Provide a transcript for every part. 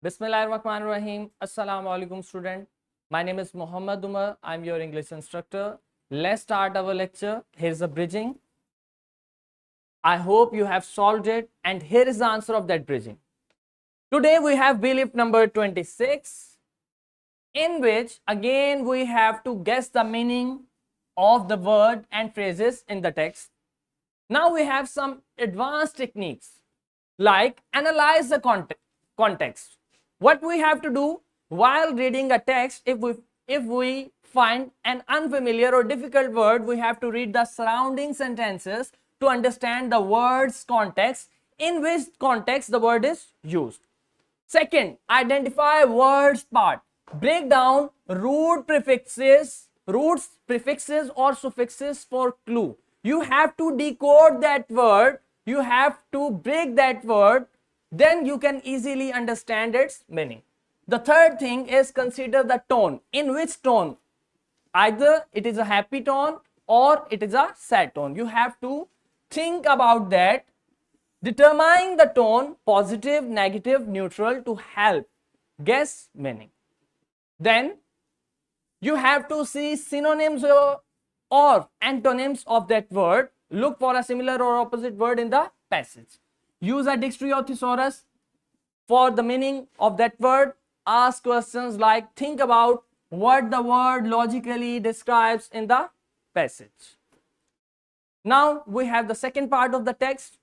Bismillahirrahmanirrahim. Assalamu alaikum student. My name is Muhammad Umar. I'm your English instructor. Let's start our lecture. Here's the bridging. I hope you have solved it, and here is the answer of that bridging. Today we have belief number 26, in which again we have to guess the meaning of the word and phrases in the text. Now we have some advanced techniques like analyze the context. What we have to do while reading a text, if we find an unfamiliar or difficult word, we have to read the surrounding sentences to understand the word's context, in which context the word is used. Second, identify words part. Break down roots, prefixes or suffixes for clue. You have to decode that word, you have to break that word, then you can easily understand its meaning. The third thing is consider the tone. In which tone? Either it is a happy tone or it is a sad tone. You have to think about that. Determine the tone, positive, negative, neutral, to help guess meaning. Then you have to see synonyms or antonyms of that word. Look for a similar or opposite word in the passage. Use a dictionary or thesaurus for the meaning of that word. Ask questions like think about what the word logically describes in the passage. Now we have the second part of the text.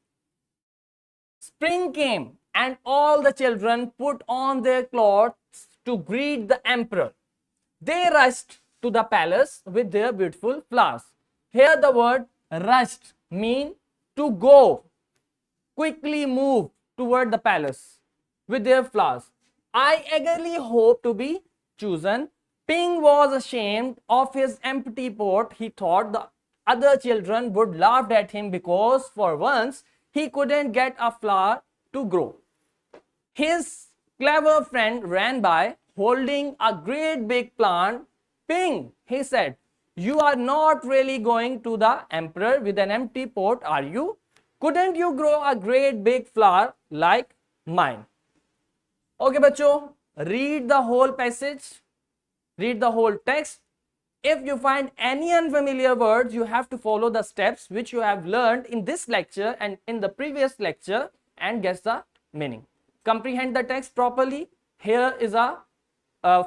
Spring came and all the children put on their clothes to greet the emperor. They rushed to the palace with their beautiful flowers. Here the word rushed means to go, quickly move toward the palace with their flowers. I eagerly hope to be chosen. Ping was ashamed of his empty pot. He thought the other children would laugh at him because for once he couldn't get a flower to grow. His clever friend ran by holding a great big plant. Ping, he said, you are not really going to the emperor with an empty pot, are you? Couldn't you grow a great big flower like mine? Okay, bachcho, read the whole passage, read the whole text. If you find any unfamiliar words, you have to follow the steps which you have learned in this lecture and in the previous lecture and guess the meaning. Comprehend the text properly. Here is a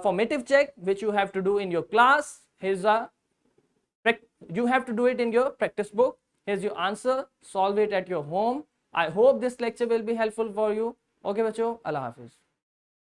formative check which you have to do in your class. You have to do it in your practice book. Here's your answer. Solve it at your home. I hope this lecture will be helpful for you. Okay, bachcho. Allah Hafiz.